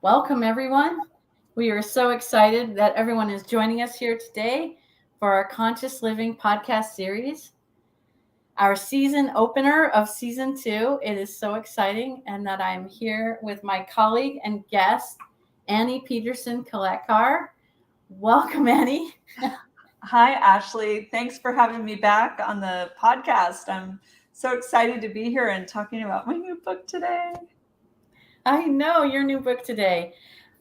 Welcome, everyone. We are so excited that everyone is joining us here today for our Conscious Living podcast series, our season opener of season 2. It is so exciting, and that I'm here with my colleague and guest, Annie Peterson Kalekar. Welcome, Annie. Hi, Ashley. Thanks for having me back on the podcast. I'm so excited to be here and talking about my new book today. I know your new book today.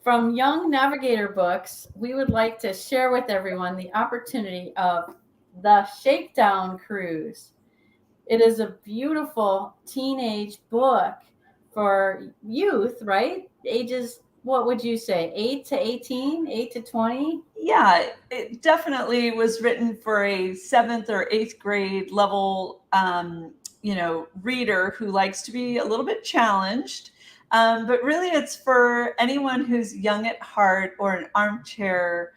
From Young Navigator Books, we would like to share with everyone the opportunity of the Shakedown Cruise. It is a beautiful teenage book for youth, right? Ages, what would you say, 8 to 18, 8 to 20? Yeah, it definitely was written for a 7th or 8th grade level, reader who likes to be a little bit challenged. But really, it's for anyone who's young at heart or an armchair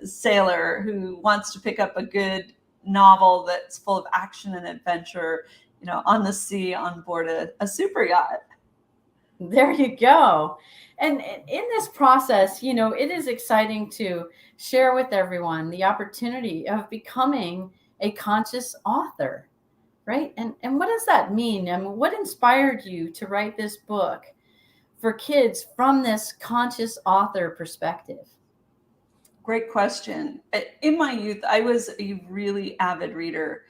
sailor who wants to pick up a good novel that's full of action and adventure, on the sea on board a super yacht. There you go. And in this process, it is exciting to share with everyone the opportunity of becoming a conscious author, right? And what does that mean? And what inspired you to write this book for kids from this conscious author perspective? Great question. In my youth, I was a really avid reader.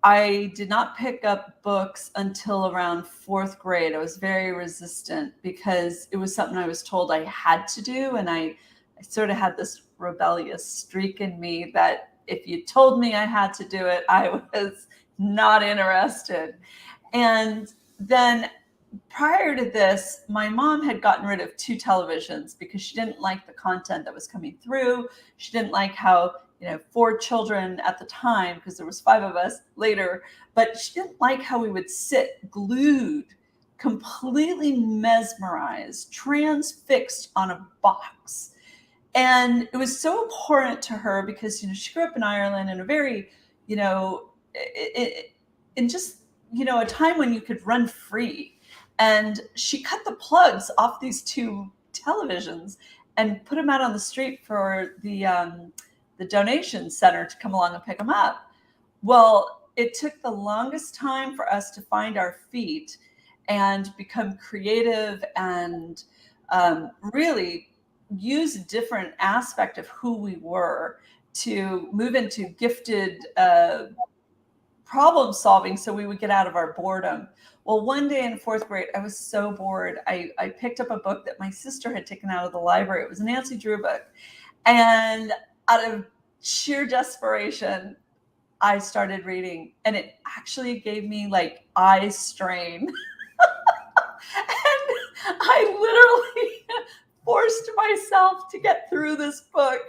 I did not pick up books until around 4th grade. I was very resistant because it was something I was told I had to do. And I sort of had this rebellious streak in me that if you told me I had to do it, I was not interested. And then prior to this, my mom had gotten rid of 2 televisions because she didn't like the content that was coming through. She didn't like how 4 children at the time, because there was 5 of us later, but she didn't like how we would sit glued, completely mesmerized, transfixed on a box. And it was so important to her because, she grew up in Ireland in a very, in just, a time when you could run free. And she cut the plugs off these 2 televisions and put them out on the street for the donation center to come along and pick them up. Well, it took the longest time for us to find our feet and become creative and really use a different aspect of who we were to move into gifted problem solving so we would get out of our boredom. Well, one day in 4th grade, I was so bored. I picked up a book that my sister had taken out of the library. It was a Nancy Drew book. And out of sheer desperation, I started reading, and it actually gave me like eye strain. And I literally forced myself to get through this book.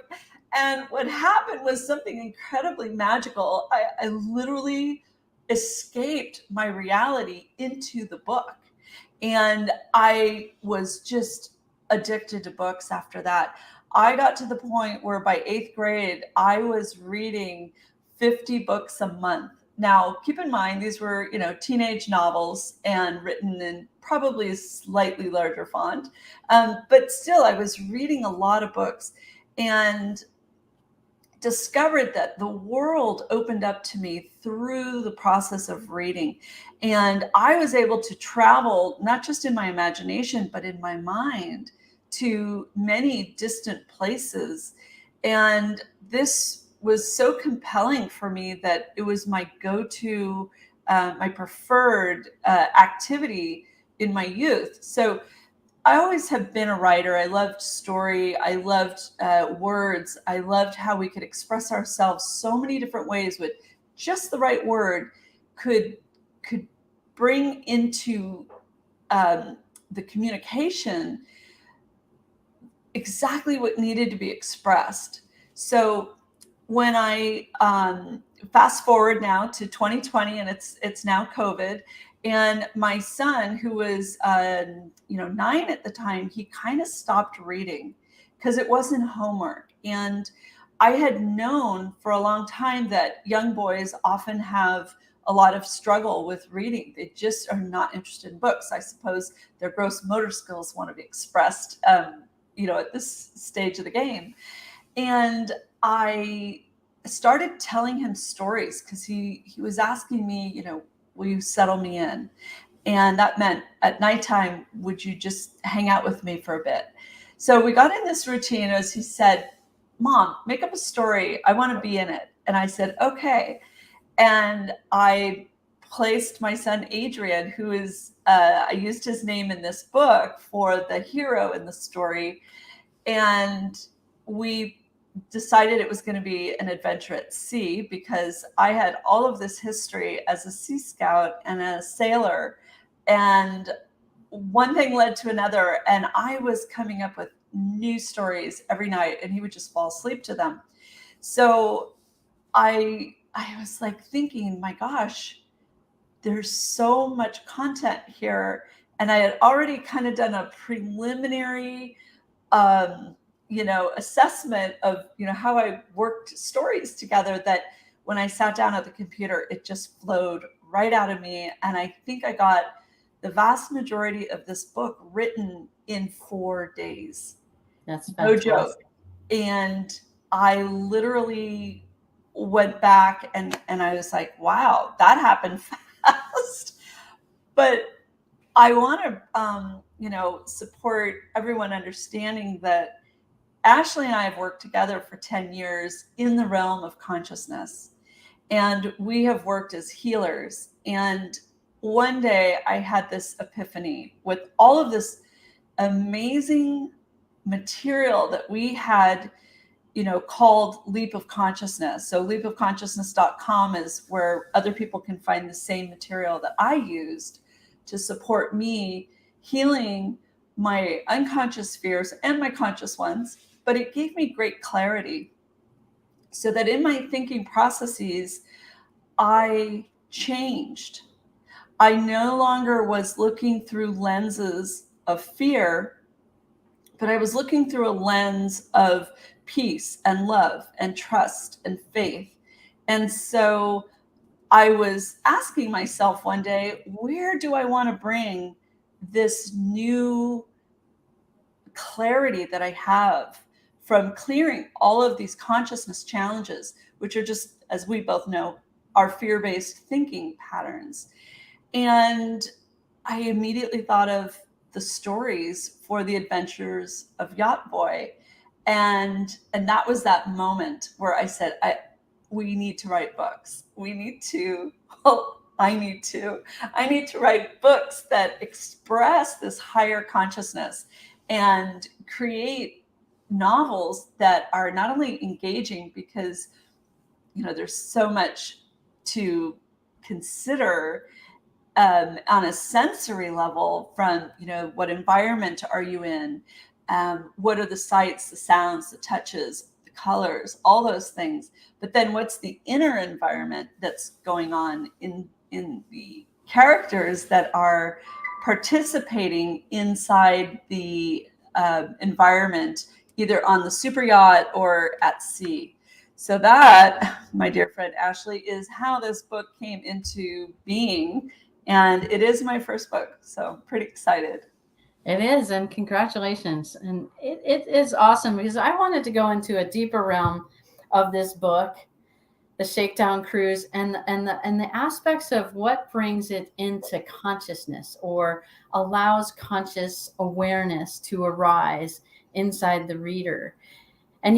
And what happened was something incredibly magical. I literally escaped my reality into the book. And I was just addicted to books after that. I got to the point where by 8th grade, I was reading 50 books a month. Now, keep in mind, these were, teenage novels and written in probably a slightly larger font. But still, I was reading a lot of books and discovered that the world opened up to me through the process of reading. And I was able to travel, not just in my imagination, but in my mind, to many distant places. And this was so compelling for me that it was my go-to, my preferred activity in my youth. So I always have been a writer. I loved story. I loved words. I loved how we could express ourselves so many different ways with just the right word could bring into the communication exactly what needed to be expressed. So when I fast forward now to 2020, and it's now COVID, and my son, who was 9 at the time, he kind of stopped reading because it wasn't homework. And I had known for a long time that young boys often have a lot of struggle with reading. They just are not interested in books. I suppose their gross motor skills want to be expressed, at this stage of the game. And I started telling him stories because he was asking me, will you settle me in? And that meant at nighttime, would you just hang out with me for a bit? So we got in this routine as he said, Mom, make up a story. I want to be in it. And I said, okay. And I placed my son, Adrian, who is, I used his name in this book for the hero in the story. And we decided it was going to be an adventure at sea because I had all of this history as a Sea Scout and a sailor. And one thing led to another. And I was coming up with new stories every night and he would just fall asleep to them. So I was like thinking, my gosh, there's so much content here. And I had already kind of done a preliminary assessment of, how I worked stories together, that when I sat down at the computer, it just flowed right out of me. And I think I got the vast majority of this book written in 4 days. That's no fantastic. joke. And I literally went back and I was like, wow, that happened fast. But I want to, support everyone understanding that Ashley and I have worked together for 10 years in the realm of consciousness. And we have worked as healers. And one day I had this epiphany with all of this amazing material that we had, called Leap of Consciousness. So leapofconsciousness.com is where other people can find the same material that I used to support me healing my unconscious fears and my conscious ones. But it gave me great clarity so that in my thinking processes, I changed. I no longer was looking through lenses of fear, but I was looking through a lens of peace and love and trust and faith. And so I was asking myself one day, where do I want to bring this new clarity that I have from clearing all of these consciousness challenges, which are just, as we both know, are fear-based thinking patterns. And I immediately thought of the stories for the Adventures of Yacht Boy. And that was that moment where I said, we need to write books. I need to write books that express this higher consciousness and create novels that are not only engaging, because there's so much to consider on a sensory level, from what environment are you in, what are the sights, the sounds, the touches, the colors, all those things. But then what's the inner environment that's going on in the characters that are participating inside the environment, either on the super yacht or at sea. So that, my dear friend Ashley, is how this book came into being. And it is my first book, so I'm pretty excited. It is, and congratulations. And it is awesome because I wanted to go into a deeper realm of this book, the Shakedown Cruise, and the aspects of what brings it into consciousness or allows conscious awareness to arise inside the reader. And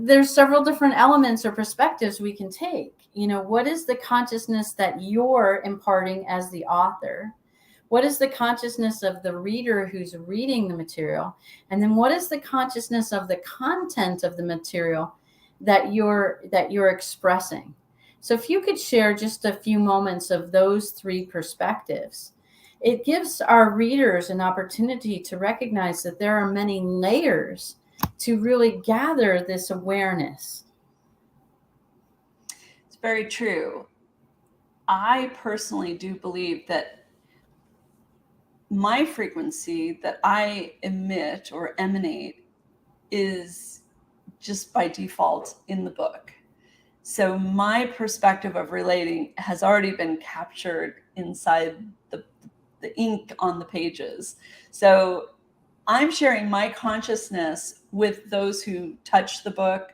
there's several different elements or perspectives we can take. What is the consciousness that you're imparting as the author? What is the consciousness of the reader who's reading the material? And then what is the consciousness of the content of the material that you're expressing? So if you could share just a few moments of those three perspectives, it gives our readers an opportunity to recognize that there are many layers to really gather this awareness. It's very true. I personally do believe that my frequency that I emit or emanate is just by default in the book. So my perspective of relating has already been captured inside the ink on the pages. So I'm sharing my consciousness with those who touch the book,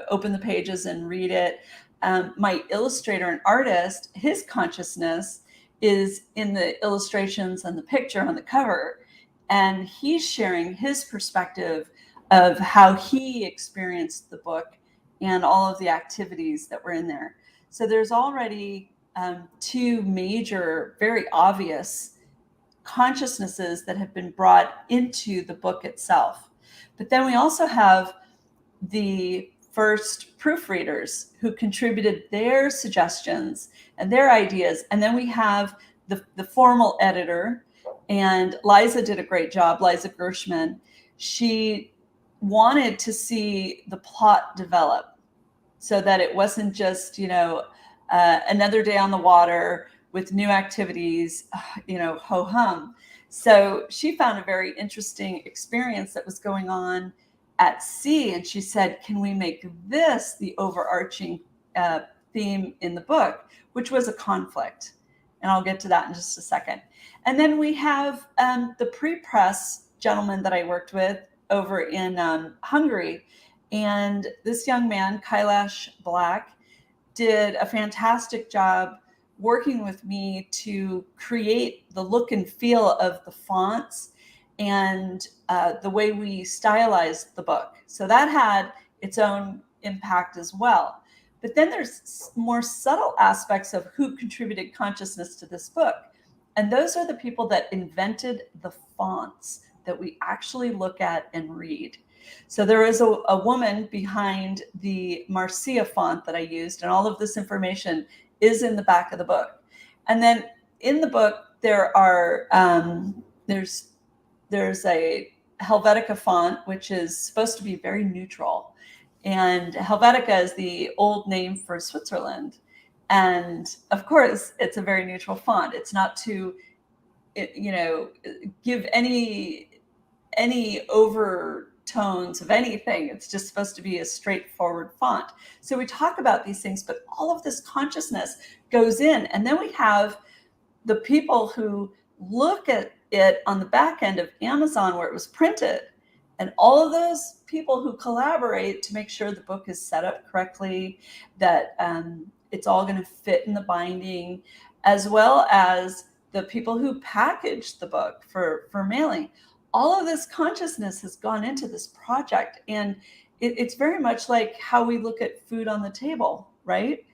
open the pages and read it. My illustrator and artist, his consciousness is in the illustrations and the picture on the cover. And he's sharing his perspective of how he experienced the book and all of the activities that were in there. So there's already two major, very obvious consciousnesses that have been brought into the book itself. But then we also have the first proofreaders who contributed their suggestions and their ideas. And then we have the formal editor, and Liza did a great job, Liza Gershman. She wanted to see the plot develop so that it wasn't just, another day on the water with new activities, ho hum. So she found a very interesting experience that was going on at sea. And she said, can we make this the overarching theme in the book, which was a conflict? And I'll get to that in just a second. And then we have the pre-press gentleman that I worked with over in Hungary. And this young man, Kailash Black, did a fantastic job working with me to create the look and feel of the fonts and the way we stylized the book. So that had its own impact as well. But then there's more subtle aspects of who contributed consciousness to this book. And those are the people that invented the fonts that we actually look at and read. So there is a woman behind the Marcia font that I used, and all of this information is in the back of the book. And then in the book, there are there's a Helvetica font, which is supposed to be very neutral. And Helvetica is the old name for Switzerland. And of course, it's a very neutral font. It's not to, give any overtones of anything. It's just supposed to be a straightforward font. So we talk about these things, but all of this consciousness goes in. And then we have the people who look at it on the back end of Amazon where it was printed, and all of those people who collaborate to make sure the book is set up correctly, that it's all going to fit in the binding, as well as the people who package the book for mailing. All of this consciousness has gone into this project, and it's very much like how we look at food on the table, right?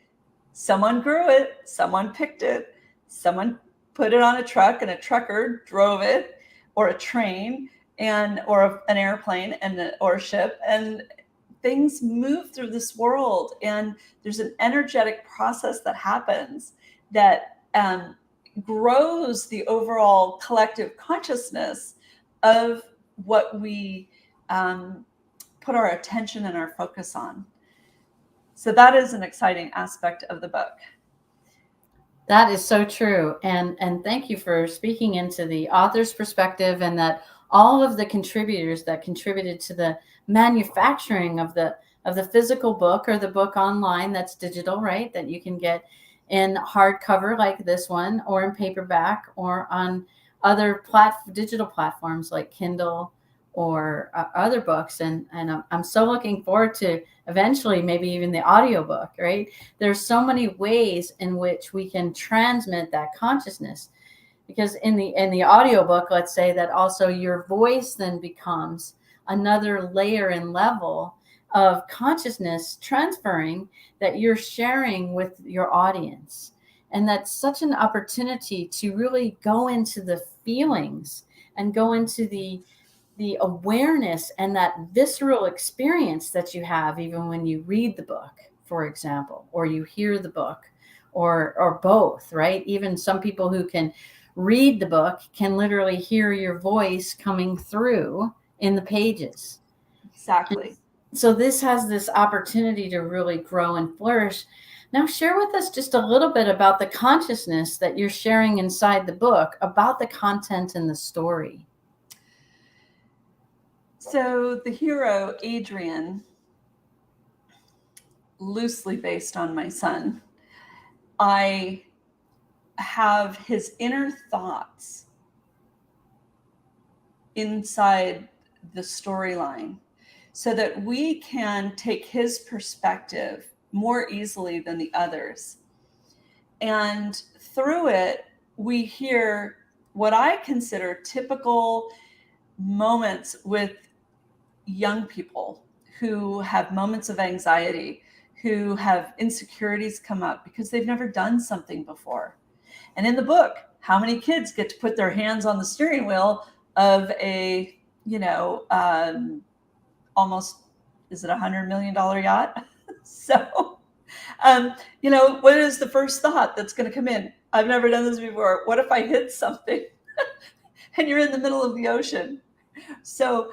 Someone grew it, someone picked it, someone put it on a truck, and a trucker drove it, or a train, or an airplane, or a ship, and things move through this world. And there's an energetic process that happens that grows the overall collective consciousness of what we put our attention and our focus on. So that is an exciting aspect of the book. That is so true. And thank you for speaking into the author's perspective, and that all of the contributors that contributed to the manufacturing of the physical book, or the book online that's digital, right? That you can get in hardcover like this one, or in paperback, or on other digital platforms like Kindle or other books. And I'm so looking forward to eventually maybe even the audiobook, right? There's so many ways in which we can transmit that consciousness, because in the audiobook, let's say that also your voice then becomes another layer and level of consciousness transferring that you're sharing with your audience. And that's such an opportunity to really go into the feelings and go into the awareness and that visceral experience that you have even when you read the book, for example, or you hear the book, or both, right? Even some people who can read the book can literally hear your voice coming through in the pages. Exactly. And so this has this opportunity to really grow and flourish. Now, share with us just a little bit about the consciousness that you're sharing inside the book, about the content and the story. So the hero, Adrian, loosely based on my son. I have his inner thoughts inside the storyline so that we can take his perspective more easily than the others. And through it, we hear what I consider typical moments with young people who have moments of anxiety, who have insecurities come up because they've never done something before. And in the book, how many kids get to put their hands on the steering wheel of a, almost, is it $100 million yacht? So, what is the first thought that's going to come in? I've never done this before. What if I hit something and you're in the middle of the ocean? So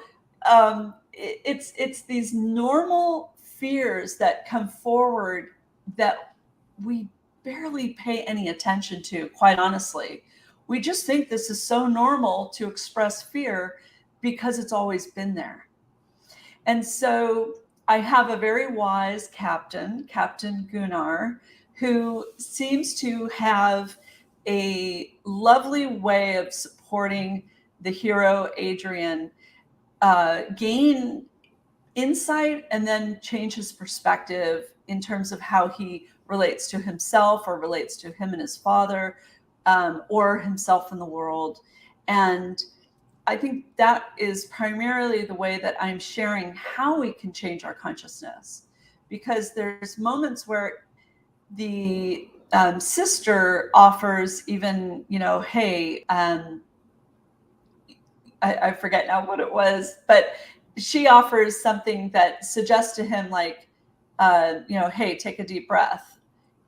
it's these normal fears that come forward that we barely pay any attention to, quite honestly. We just think this is so normal to express fear because it's always been there. And so I have a very wise captain, Captain Gunnar, who seems to have a lovely way of supporting the hero, Adrian, gain insight and then change his perspective in terms of how he relates to himself or relates to him and his father, or himself in the world. And I think that is primarily the way that I'm sharing how we can change our consciousness, because there's moments where the sister offers even, hey, I forget now what it was, but she offers something that suggests to him like, hey, take a deep breath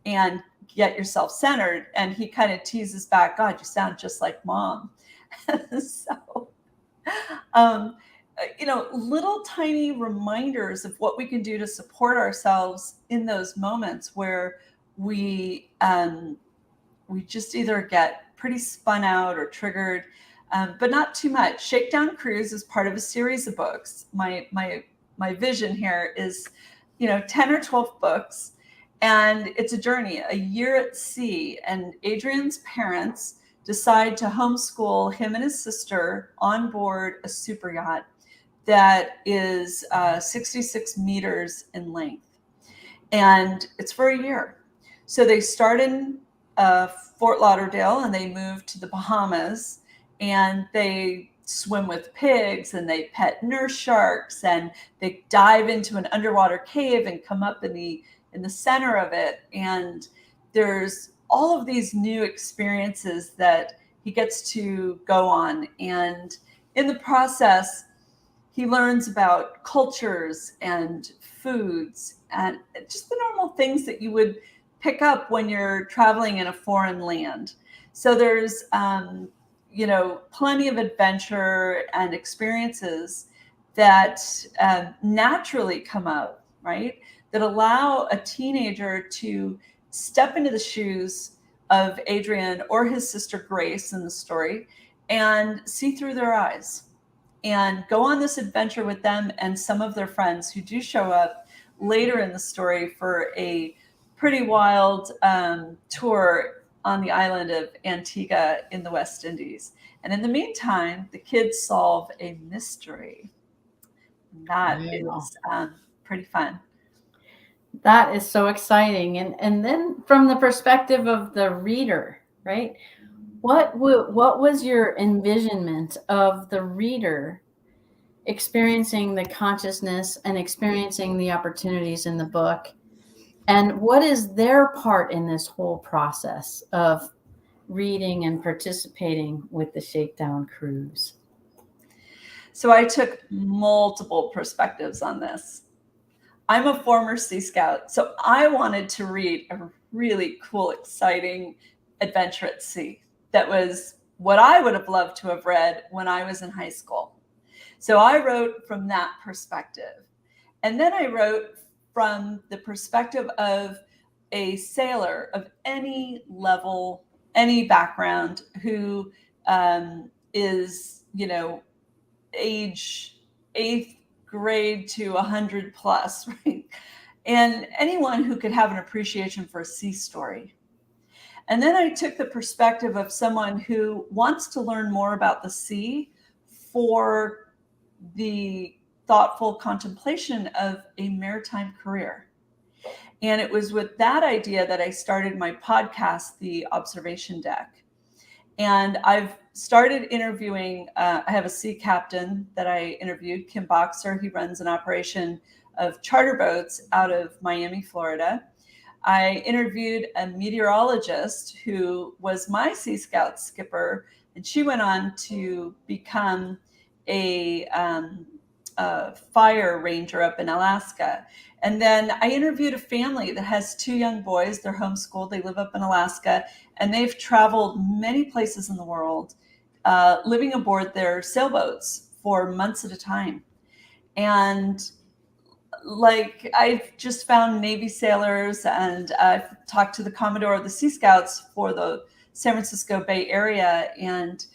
and get yourself centered. And he kind of teases back, God, you sound just like mom. So, little tiny reminders of what we can do to support ourselves in those moments where we just either get pretty spun out or triggered, but not too much. Shakedown Cruise is part of a series of books. My vision here is, 10 or 12 books, and it's a journey, a year at sea. And Adrian's parents decide to homeschool him and his sister on board a super yacht that is 66 meters in length. And it's for a year. So they start in Fort Lauderdale and they move to the Bahamas, and they swim with pigs and they pet nurse sharks and they dive into an underwater cave and come up in the center of it. And there's all of these new experiences that he gets to go on. And in the process, he learns about cultures and foods and just the normal things that you would pick up when you're traveling in a foreign land. So there's, plenty of adventure and experiences that naturally come out, right? That allow a teenager to step into the shoes of Adrian or his sister Grace in the story and see through their eyes and go on this adventure with them and some of their friends who do show up later in the story for a pretty wild tour on the island of Antigua in the West Indies. And in the meantime, the kids solve a mystery. That is pretty fun. That is so exciting. And then from the perspective of the reader, right? What was your envisionment of the reader experiencing the consciousness and experiencing the opportunities in the book? And what is their part in this whole process of reading and participating with the Shakedown Cruise? So I took multiple perspectives on this. I'm a former Sea Scout, so I wanted to read a really cool, exciting adventure at sea. That was what I would have loved to have read when I was in high school. So I wrote from that perspective. And then I wrote from the perspective of a sailor of any level, any background, who is, age 8th grade to 100 plus, right? and anyone who could have an appreciation for a sea story. And then I took the perspective of someone who wants to learn more about the sea for the thoughtful contemplation of a maritime career. And it was with that idea that I started my podcast, The Observation Deck. And I've started interviewing, I have a sea captain that I interviewed, Kim Boxer. He runs an operation of charter boats out of Miami, Florida. I interviewed a meteorologist who was my Sea Scout skipper, and she went on to become a fire ranger up in Alaska. And then I interviewed a family that has 2 young boys. They're homeschooled. They live up in Alaska, and they've traveled many places in the world, living aboard their sailboats for months at a time. And like, I've just found Navy sailors, and I've talked to the Commodore of the Sea Scouts for the San Francisco Bay Area, and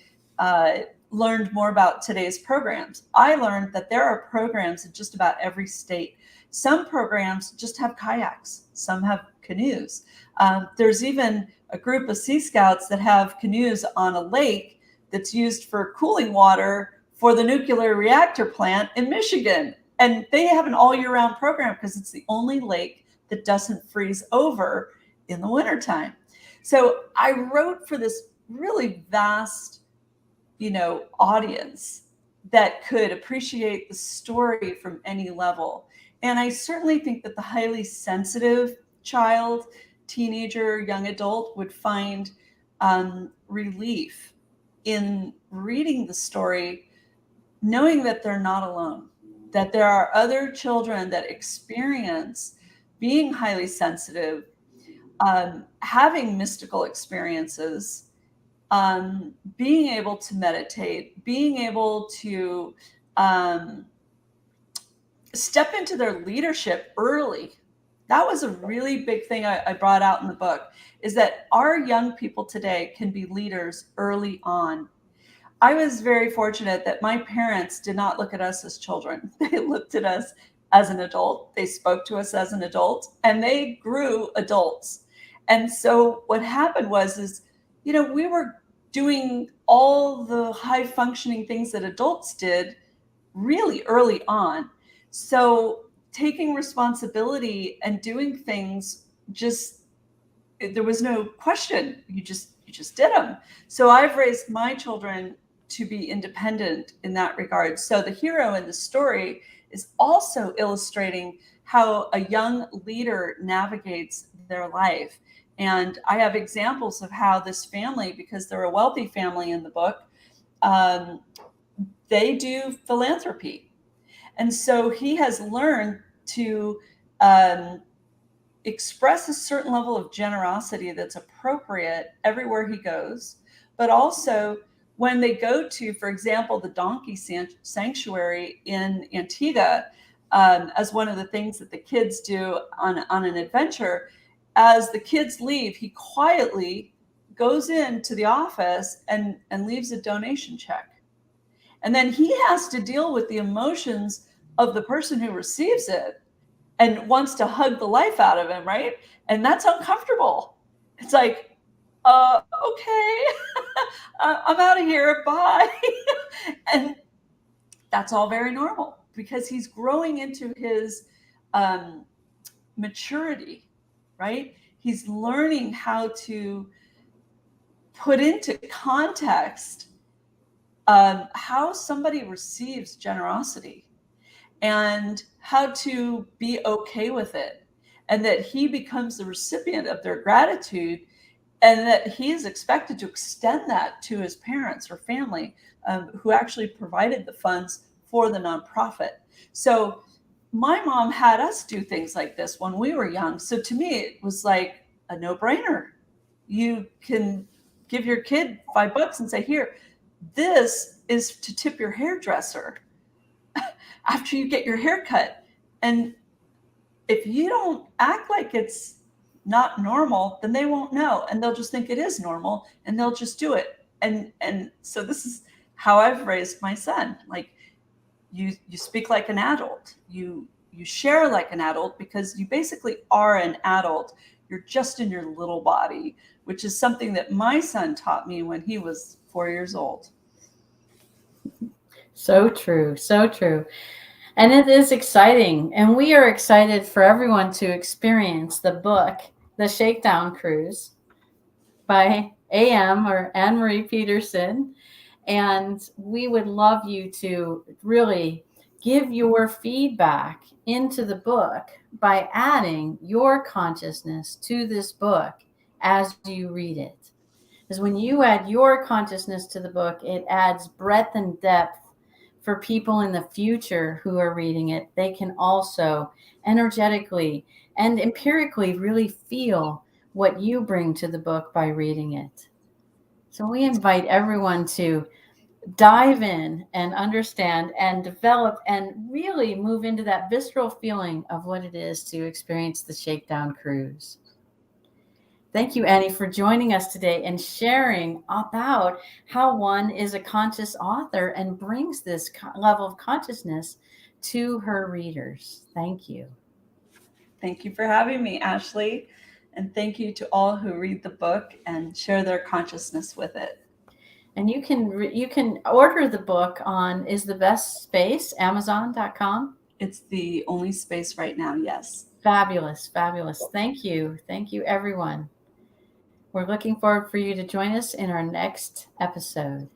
learned more about today's programs. I learned that there are programs in just about every state. Some programs just have kayaks, some have canoes. There's even a group of Sea Scouts that have canoes on a lake that's used for cooling water for the nuclear reactor plant in Michigan. And they have an all year round program because it's the only lake that doesn't freeze over in the wintertime. So I wrote for this really vast, audience that could appreciate the story from any level. And I certainly think that the highly sensitive child, teenager, young adult would find relief in reading the story, knowing that they're not alone, that there are other children that experience being highly sensitive, having mystical experiences, being able to meditate, being able to step into their leadership early. That was a really big thing I brought out in the book, is that our young people today can be leaders early on. I was very fortunate that my parents did not look at us as children. They looked at us as an adult. They spoke to us as an adult, and they grew adults. And so what happened was, we were doing all the high functioning things that adults did really early on. So taking responsibility and doing things, there was no question. You just did them. So I've raised my children to be independent in that regard. So the hero in the story is also illustrating how a young leader navigates their life. And I have examples of how this family, because they're a wealthy family in the book, they do philanthropy. And so he has learned to express a certain level of generosity that's appropriate everywhere he goes, but also when they go to, for example, the donkey sanctuary in Antigua, as one of the things that the kids do on an adventure, as the kids leave, he quietly goes into the office and leaves a donation check. And then he has to deal with the emotions of the person who receives it and wants to hug the life out of him, right? And that's uncomfortable. It's like, okay, I'm out of here, bye. And that's all very normal because he's growing into his maturity, right? He's learning how to put into context how somebody receives generosity and how to be okay with it, and that he becomes the recipient of their gratitude, and that he is expected to extend that to his parents or family who actually provided the funds for the nonprofit. So my mom had us do things like this when we were young. So to me, it was like a no-brainer. You can give your kid $5 and say, here, this is to tip your hairdresser after you get your hair cut. And if you don't act like it's not normal, then they won't know, and they'll just think it is normal, and they'll just do it. And so this is how I've raised my son. Like, you speak like an adult. You you share like an adult because you basically are an adult. You're just in your little body, which is something that my son taught me when he was 4 years old. So true. So true. And it is exciting. And we are excited for everyone to experience the book, The Shakedown Cruise by A.M. or Anne Marie Peterson. And we would love you to really give your feedback into the book by adding your consciousness to this book as you read it. Because when you add your consciousness to the book, it adds breadth and depth for people in the future who are reading it. They can also energetically and empirically really feel what you bring to the book by reading it. So we invite everyone to dive in and understand and develop and really move into that visceral feeling of what it is to experience the Shakedown Cruise. Thank you, Annie, for joining us today and sharing about how one is a conscious author and brings this level of consciousness to her readers. Thank you. Thank you for having me, Ashley. And thank you to all who read the book and share their consciousness with it. And you can order the book on Is the Best Space, Amazon.com. It's the only space right now, yes. Fabulous, fabulous. Thank you. Thank you, everyone. We're looking forward for you to join us in our next episode.